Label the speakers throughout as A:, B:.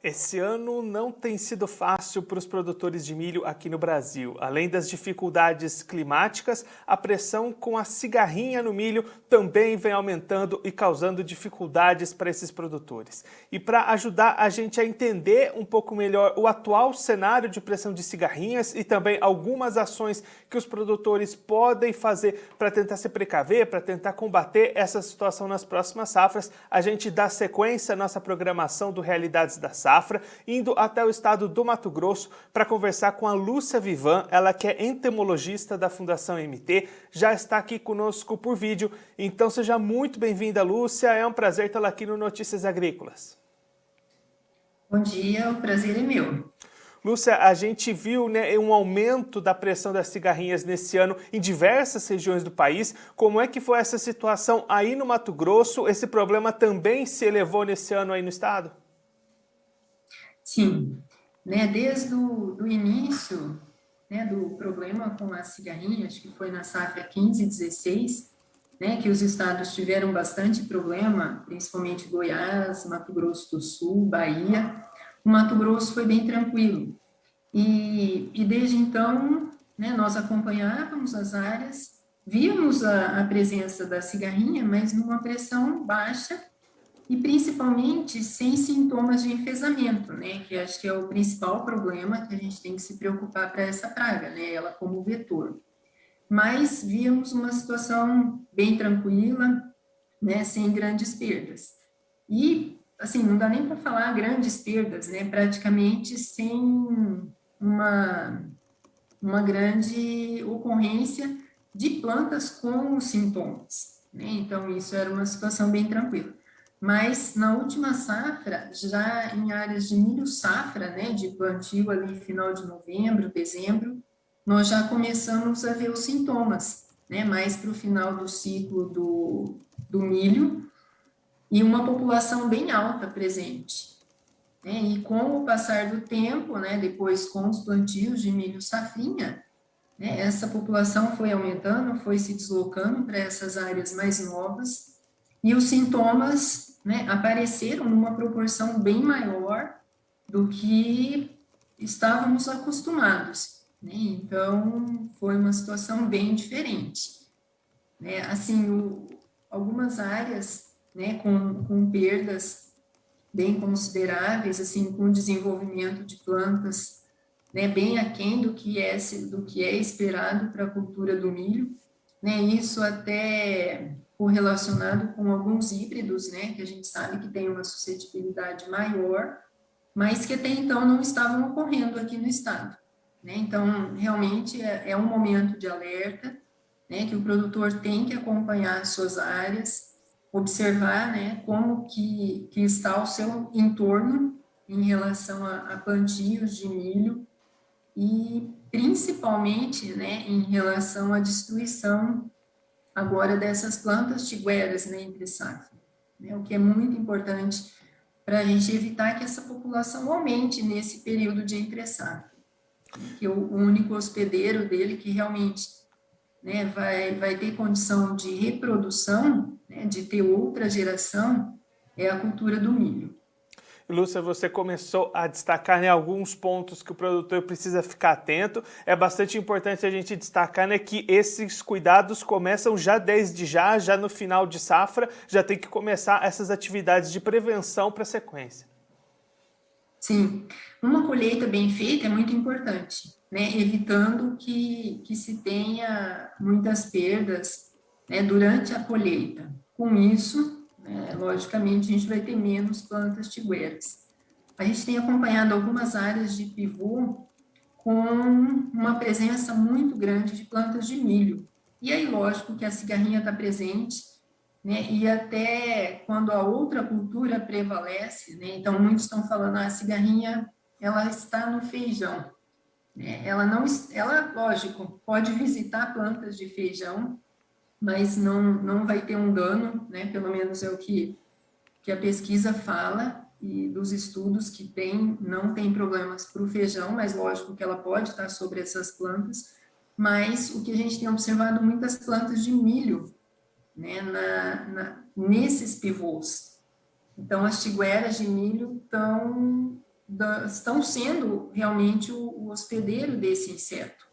A: Esse ano não tem sido fácil para os produtores de milho aqui no Brasil. Além das dificuldades climáticas, a pressão com a cigarrinha no milho também vem aumentando e causando dificuldades para esses produtores. E para ajudar a gente a entender um pouco melhor o atual cenário de pressão de cigarrinhas e também algumas ações que os produtores podem fazer para tentar se precaver, para tentar combater essa situação nas próximas safras, a gente dá sequência à nossa programação do Realidades da Safra, indo até o estado do Mato Grosso para conversar com a Lúcia Vivan, ela que é entomologista da Fundação MT, já está aqui conosco por vídeo. Então seja muito bem-vinda, Lúcia, é um prazer tê-la aqui no Notícias Agrícolas.
B: Bom dia, o prazer é meu.
A: Lúcia, a gente viu, né, um aumento da pressão das cigarrinhas nesse ano em diversas regiões do país. Como é que foi essa situação aí no Mato Grosso? Esse problema também se elevou nesse ano aí no estado?
B: Sim, né, desde o início, né, do problema com a cigarrinha, acho que foi na safra 15 e 16, né, que os estados tiveram bastante problema, principalmente Goiás, Mato Grosso do Sul, Bahia. O Mato Grosso foi bem tranquilo. E desde então, né, nós acompanhávamos as áreas, víamos a presença da cigarrinha, mas numa pressão baixa, e principalmente sem sintomas de enfesamento, né, que acho que é o principal problema que a gente tem que se preocupar para essa praga, né, ela como vetor. Mas víamos uma situação bem tranquila, né, sem grandes perdas. E, assim, não dá nem para falar grandes perdas, né, praticamente sem uma, uma grande ocorrência de plantas com os sintomas, né, então isso era uma situação bem tranquila. Mas na última safra, já em áreas de milho safra, né, de plantio ali final de novembro, dezembro, nós já começamos a ver os sintomas, né, mais para o final do ciclo do milho, e uma população bem alta presente, né, e com o passar do tempo, né, depois com os plantios de milho safrinha, né, essa população foi aumentando, foi se deslocando para essas áreas mais novas, e os sintomas, né, apareceram numa proporção bem maior do que estávamos acostumados, né? Então, foi uma situação bem diferente, né? Assim, algumas áreas, né, com perdas bem consideráveis, assim, com desenvolvimento de plantas, né, bem aquém do que é esperado para a cultura do milho, né, isso até correlacionado com alguns híbridos, né, que a gente sabe que tem uma suscetibilidade maior, mas que até então não estavam ocorrendo aqui no estado, né, então realmente é um momento de alerta, né, que o produtor tem que acompanhar as suas áreas, observar, né, como que está o seu entorno em relação a plantios de milho, e principalmente, né, em relação à destruição agora dessas plantas tigueras, né, entre safra, né, o que é muito importante para a gente evitar que essa população aumente nesse período de entre safra, né, que o único hospedeiro dele que realmente, né, vai ter condição de reprodução, né, de ter outra geração, é a cultura do milho.
A: Lúcia, você começou a destacar, né, alguns pontos que o produtor precisa ficar atento. É bastante importante a gente destacar, né, que esses cuidados começam já desde já no final de safra, já tem que começar essas atividades de prevenção para a sequência.
B: Sim, uma colheita bem feita é muito importante, né? Evitando que se tenha muitas perdas, né, durante a colheita. Com isso, né, logicamente, a gente vai ter menos plantas tigueras. A gente tem acompanhado algumas áreas de pivô com uma presença muito grande de plantas de milho. E aí, lógico que a cigarrinha está presente, né? E até quando a outra cultura prevalece, né? Então muitos estão falando, a cigarrinha ela está no feijão, né? Ela não, ela, lógico, pode visitar plantas de feijão, mas não vai ter um dano, né? Pelo menos é o que a pesquisa fala, e dos estudos que tem, não tem problemas para o feijão, mas lógico que ela pode estar sobre essas plantas. Mas o que a gente tem observado, muitas plantas de milho, né, nesses pivôs. Então, as tigueras de milho estão estão sendo realmente o hospedeiro desse inseto.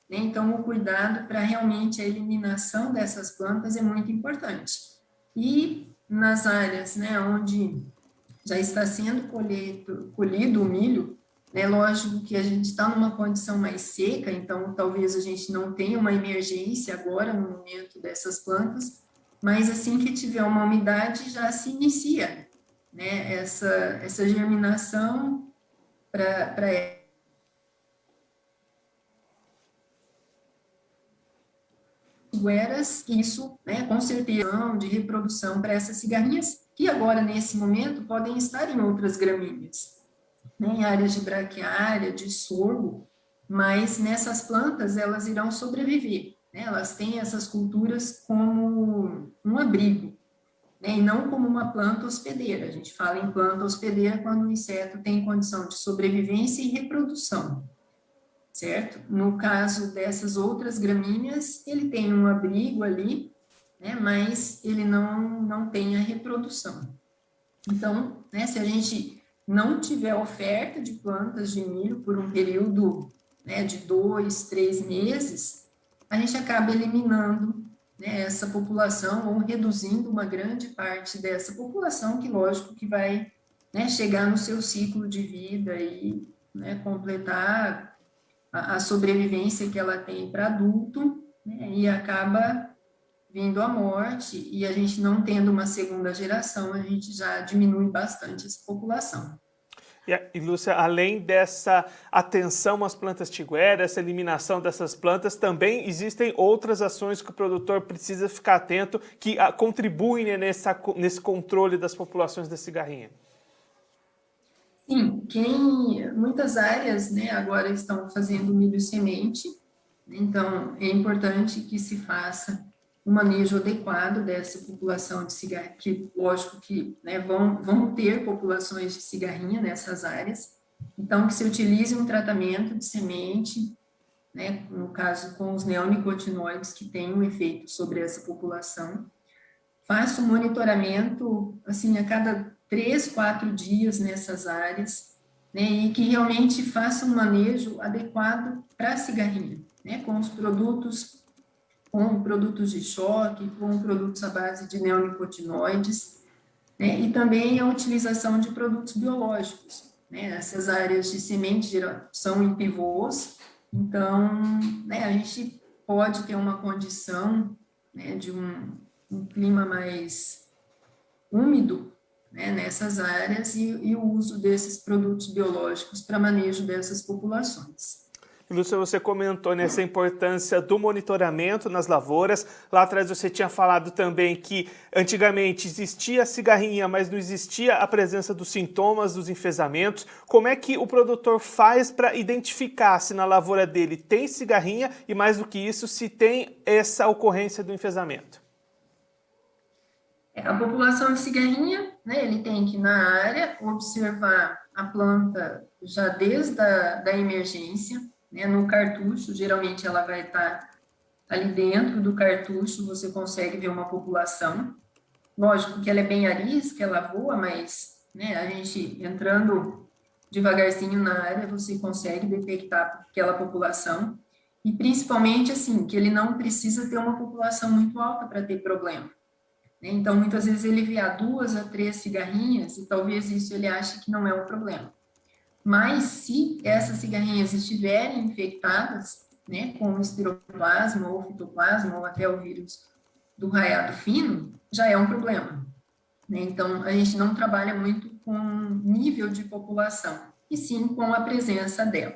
B: Né? Então, o cuidado para realmente a eliminação dessas plantas é muito importante. E nas áreas, né, onde já está sendo colhido o milho, né, lógico que a gente está numa condição mais seca, então talvez a gente não tenha uma emergência agora no momento dessas plantas, mas assim que tiver uma umidade já se inicia, né, essa germinação para gueras, isso, né, com certeza, de reprodução para essas cigarrinhas, que agora, nesse momento, podem estar em outras gramíneas, né, em áreas de braquiária, de sorgo, mas nessas plantas elas irão sobreviver, né, elas têm essas culturas como um abrigo, né, e não como uma planta hospedeira. A gente fala em planta hospedeira quando o inseto tem condição de sobrevivência e reprodução, certo? No caso dessas outras gramíneas, ele tem um abrigo ali, né, mas ele não tem a reprodução. Então, né, se a gente não tiver oferta de plantas de milho por um período, né, de 2, 3 meses, a gente acaba eliminando, né, essa população ou reduzindo uma grande parte dessa população que, lógico, que vai, né, chegar no seu ciclo de vida e, né, completar a sobrevivência que ela tem para adulto, né, e acaba vindo a morte, e a gente não tendo uma segunda geração, a gente já diminui bastante essa população.
A: E Lúcia, além dessa atenção às plantas tigueras, essa eliminação dessas plantas, também existem outras ações que o produtor precisa ficar atento, que contribuem, né, nesse controle das populações da cigarrinha.
B: Sim, muitas áreas, né, agora estão fazendo milho semente, então é importante que se faça um manejo adequado dessa população de cigarrinha, que lógico que, né, vão ter populações de cigarrinha nessas áreas, então que se utilize um tratamento de semente, né, no caso com os neonicotinoides que têm um efeito sobre essa população. Faça um monitoramento, assim, a cada 3, 4 dias nessas áreas, né, e que realmente faça um manejo adequado para a cigarrinha, né, com produtos de choque, com produtos à base de neonicotinoides, né, e também a utilização de produtos biológicos, né, essas áreas de semente são em pivôs, então, né, a gente pode ter uma condição, né, de um clima mais úmido, né, nessas áreas e o uso desses produtos biológicos para manejo dessas populações.
A: Lúcia, você comentou nessa importância do monitoramento nas lavouras. Lá atrás você tinha falado também que antigamente existia a cigarrinha, mas não existia a presença dos sintomas, dos enfesamentos. Como é que o produtor faz para identificar se na lavoura dele tem cigarrinha e, mais do que isso, se tem essa ocorrência do enfesamento?
B: A população de cigarrinha, né, ele tem que ir na área observar a planta já desde da emergência, né, no cartucho, geralmente ela vai estar ali dentro do cartucho, você consegue ver uma população. Lógico que ela é bem arisca, ela voa, mas, né, a gente entrando devagarzinho na área, você consegue detectar aquela população. E principalmente, assim, que ele não precisa ter uma população muito alta para ter problema. Então, muitas vezes ele vê 2 a 3 cigarrinhas e talvez isso ele ache que não é um problema. Mas se essas cigarrinhas estiverem infectadas, né, com espiroplasma ou fitoplasma ou até o vírus do raiado fino, já é um problema. Né? Então, a gente não trabalha muito com nível de população, e sim com a presença dela.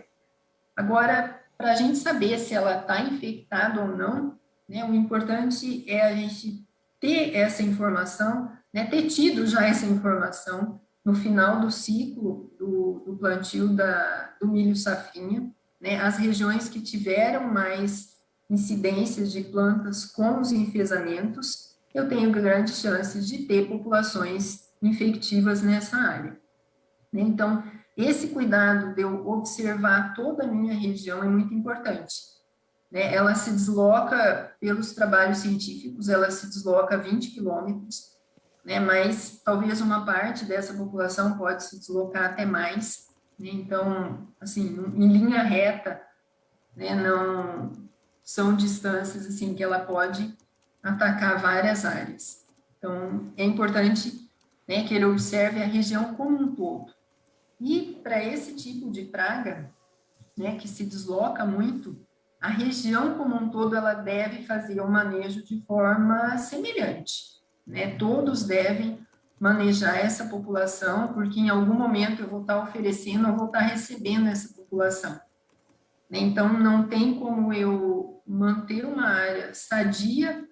B: Agora, para a gente saber se ela está infectada ou não, né, o importante é a gente ter essa informação, né, ter tido já essa informação no final do ciclo do plantio do milho safrinha, né, as regiões que tiveram mais incidências de plantas com os enfesamentos, eu tenho grandes chances de ter populações infectivas nessa área. Então, esse cuidado de eu observar toda a minha região é muito importante. Né? Ela se desloca, pelos trabalhos científicos, ela se desloca 20 quilômetros, né? Mas talvez uma parte dessa população pode se deslocar até mais, né? Então, assim, em linha reta, né, não são distâncias assim que ela pode atacar várias áreas. Então, é importante, né, que ele observe a região como um todo. E para esse tipo de praga, né, que se desloca muito, a região como um todo ela deve fazer o manejo de forma semelhante, né? Todos devem manejar essa população, porque em algum momento eu vou estar oferecendo, eu vou estar recebendo essa população. Então, não tem como eu manter uma área sadia,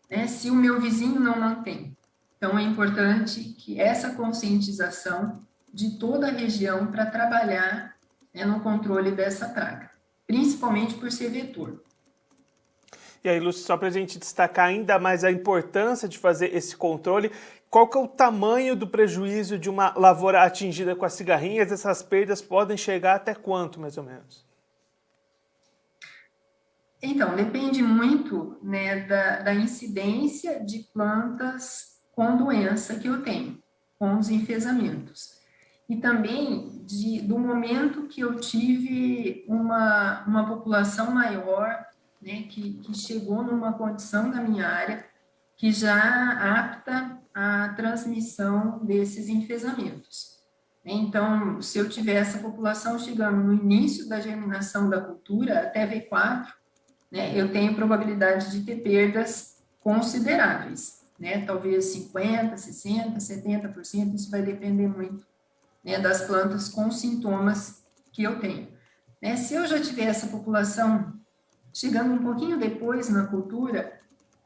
B: né, se o meu vizinho não mantém. Então, é importante que essa conscientização de toda a região para trabalhar, né, no controle dessa praga, principalmente por ser vetor.
A: E aí, Lúcio, só para a gente destacar ainda mais a importância de fazer esse controle, qual que é o tamanho do prejuízo de uma lavoura atingida com as cigarrinhas? Essas perdas podem chegar até quanto, mais ou menos?
B: Então, depende muito, né, da incidência de plantas com doença que eu tenho, com os enfesamentos. E também do momento que eu tive uma população maior, né, que chegou numa condição da minha área que já apta à transmissão desses enfesamentos. Então, se eu tiver essa população chegando no início da germinação da cultura, até V4, né, eu tenho probabilidade de ter perdas consideráveis, né, talvez 50%, 60%, 70%, isso vai depender muito, né, das plantas com sintomas que eu tenho. Né, se eu já tiver essa população chegando um pouquinho depois na cultura,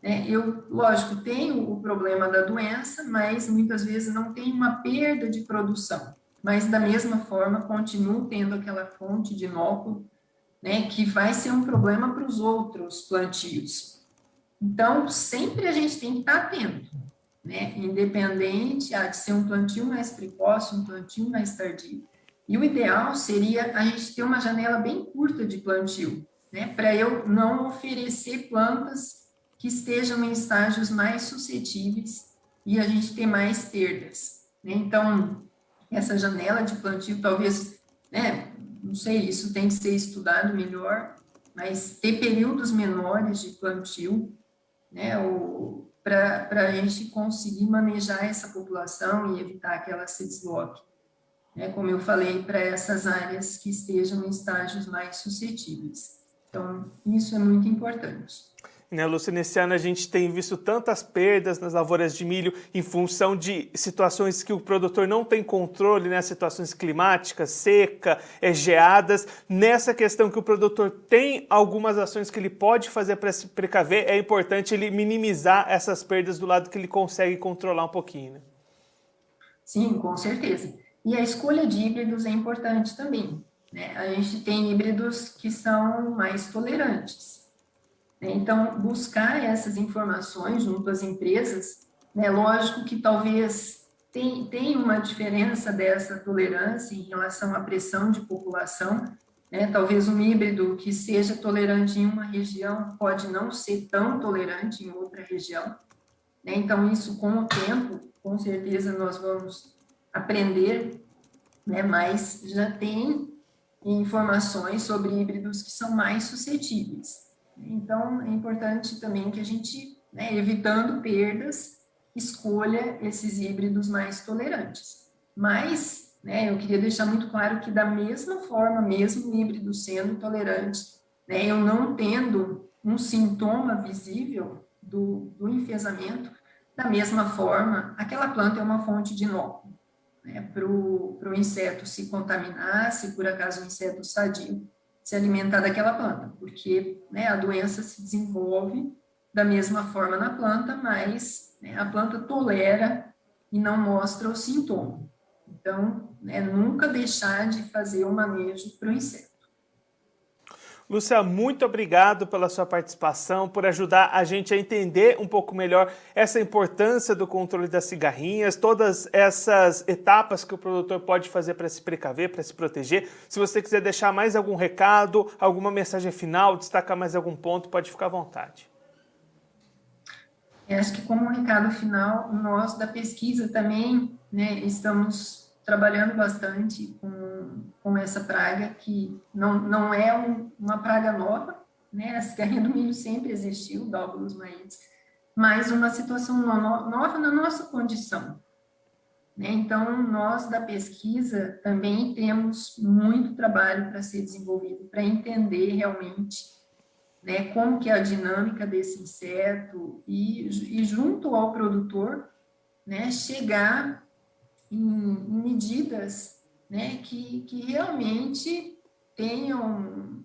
B: né, eu, lógico, tenho o problema da doença, mas muitas vezes não tem uma perda de produção, mas da mesma forma continuo tendo aquela fonte de inóculo, né, que vai ser um problema para os outros plantios. Então, sempre a gente tem que estar atento, né, independente de ser um plantio mais precoce, um plantio mais tardio. E o ideal seria a gente ter uma janela bem curta de plantio, né, para eu não oferecer plantas que estejam em estágios mais suscetíveis e a gente ter mais perdas, né? Então, essa janela de plantio talvez, né, não sei, isso tem que ser estudado melhor, mas ter períodos menores de plantio, né, para a gente conseguir manejar essa população e evitar que ela se desloque, né, como eu falei, para essas áreas que estejam em estágios mais suscetíveis. Então, isso é muito importante.
A: Né, Lúcia, nesse ano a gente tem visto tantas perdas nas lavouras de milho em função de situações que o produtor não tem controle, né, situações climáticas, seca, geadas. Nessa questão que o produtor tem algumas ações que ele pode fazer para se precaver, é importante ele minimizar essas perdas do lado que ele consegue controlar um pouquinho, né?
B: Sim, com certeza. E a escolha de híbridos é importante também, né? A gente tem híbridos que são mais tolerantes. Então, buscar essas informações junto às empresas, né? Lógico que talvez tenha uma diferença dessa tolerância em relação à pressão de população, né? Talvez um híbrido que seja tolerante em uma região pode não ser tão tolerante em outra região, né? Então, isso com o tempo, com certeza nós vamos aprender, né? Mas já tem informações sobre híbridos que são mais suscetíveis. Então, é importante também que a gente, né, evitando perdas, escolha esses híbridos mais tolerantes. Mas, né, eu queria deixar muito claro que da mesma forma, mesmo o híbrido sendo tolerante, né, eu não tendo um sintoma visível do enfesamento, da mesma forma, aquela planta é uma fonte de inóculo, né, para o inseto se contaminar, se por acaso o inseto sadio se alimentar daquela planta, porque, né, a doença se desenvolve da mesma forma na planta, mas, né, a planta tolera e não mostra o sintoma. Então, né, nunca deixar de fazer o manejo para o inseto.
A: Lúcia, muito obrigado pela sua participação, por ajudar a gente a entender um pouco melhor essa importância do controle das cigarrinhas, todas essas etapas que o produtor pode fazer para se precaver, para se proteger. Se você quiser deixar mais algum recado, alguma mensagem final, destacar mais algum ponto, pode ficar à vontade.
B: Eu acho que como recado final, nós da pesquisa também, né, estamos trabalhando bastante com com essa praga, que não é uma praga nova, né? A cigarrinha do milho sempre existiu, o Dóbulos maites, mas uma situação nova na nossa condição, né? Então, nós da pesquisa também temos muito trabalho para ser desenvolvido, para entender realmente, né, como que é a dinâmica desse inseto e junto ao produtor, né, chegar em medidas, né, que realmente tenham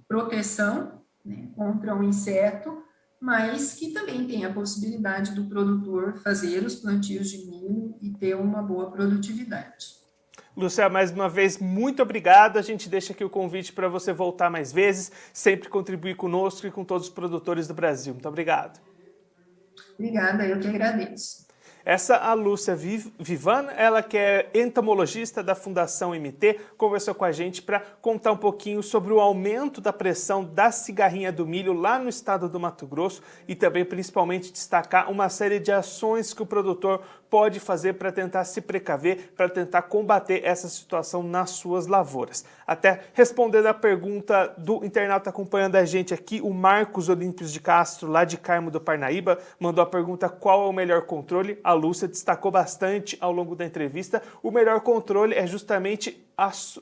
B: proteção, né, contra o inseto, mas que também tem a possibilidade do produtor fazer os plantios de milho e ter uma boa produtividade.
A: Lúcia, mais uma vez, muito obrigado. A gente deixa aqui o convite para você voltar mais vezes, sempre contribuir conosco e com todos os produtores do Brasil. Muito obrigado.
B: Obrigada, eu que agradeço.
A: Essa a Lúcia Vivan, ela que é entomologista da Fundação MT, conversou com a gente para contar um pouquinho sobre o aumento da pressão da cigarrinha do milho lá no estado do Mato Grosso e também principalmente destacar uma série de ações que o produtor pode fazer para tentar se precaver, para tentar combater essa situação nas suas lavouras. Até respondendo a pergunta do internauta acompanhando a gente aqui, o Marcos Olímpios de Castro, lá de Carmo do Parnaíba, mandou a pergunta qual é o melhor controle. A Lúcia destacou bastante ao longo da entrevista. O melhor controle é justamente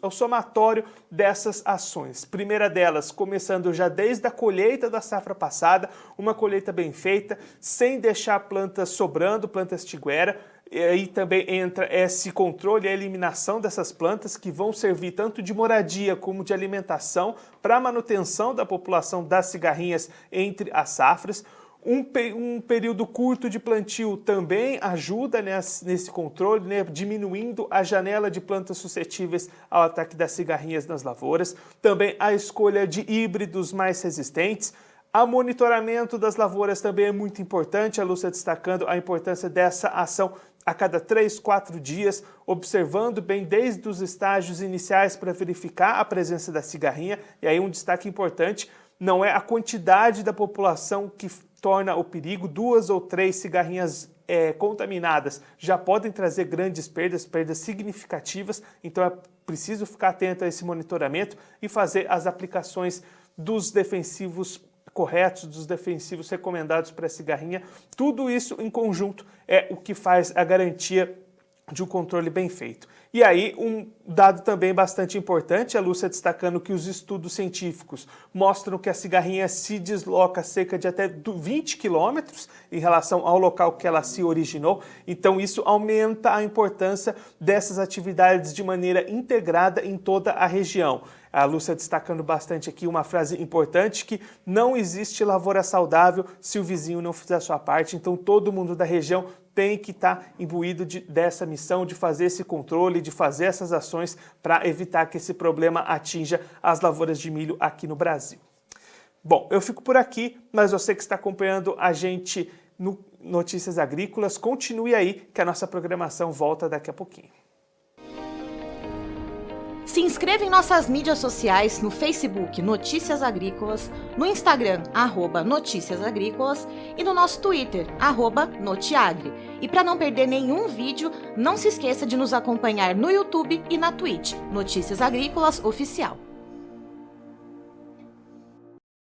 A: o somatório dessas ações. Primeira delas, começando já desde a colheita da safra passada, uma colheita bem feita, sem deixar plantas sobrando, plantas tiguera. E aí também entra esse controle e a eliminação dessas plantas que vão servir tanto de moradia como de alimentação para a manutenção da população das cigarrinhas entre as safras. Um período curto de plantio também ajuda nesse controle, né, diminuindo a janela de plantas suscetíveis ao ataque das cigarrinhas nas lavouras. Também a escolha de híbridos mais resistentes. O monitoramento das lavouras também é muito importante, a Lúcia destacando a importância dessa ação a cada 3, 4 dias, observando bem desde os estágios iniciais para verificar a presença da cigarrinha. E aí um destaque importante, não é a quantidade da população que torna o perigo, 2 ou 3 cigarrinhas contaminadas já podem trazer grandes perdas significativas, então é preciso ficar atento a esse monitoramento e fazer as aplicações dos defensivos corretos, dos defensivos recomendados para a cigarrinha. Tudo isso em conjunto é o que faz a garantia de um controle bem feito. E aí, um dado também bastante importante, a Lúcia destacando que os estudos científicos mostram que a cigarrinha se desloca cerca de até 20 quilômetros em relação ao local que ela se originou, então isso aumenta a importância dessas atividades de maneira integrada em toda a região. A Lúcia destacando bastante aqui uma frase importante, que não existe lavoura saudável se o vizinho não fizer a sua parte, então todo mundo da região tem que estar imbuído dessa missão de fazer esse controle, de fazer essas ações para evitar que esse problema atinja as lavouras de milho aqui no Brasil. Bom, eu fico por aqui, mas você que está acompanhando a gente no Notícias Agrícolas, continue aí que a nossa programação volta daqui a pouquinho.
C: Se inscreva em nossas mídias sociais no Facebook Notícias Agrícolas, no Instagram @Notícias Agrícolas e no nosso Twitter @Notiagre. E para não perder nenhum vídeo, não se esqueça de nos acompanhar no YouTube e na Twitch, Notícias Agrícolas Oficial.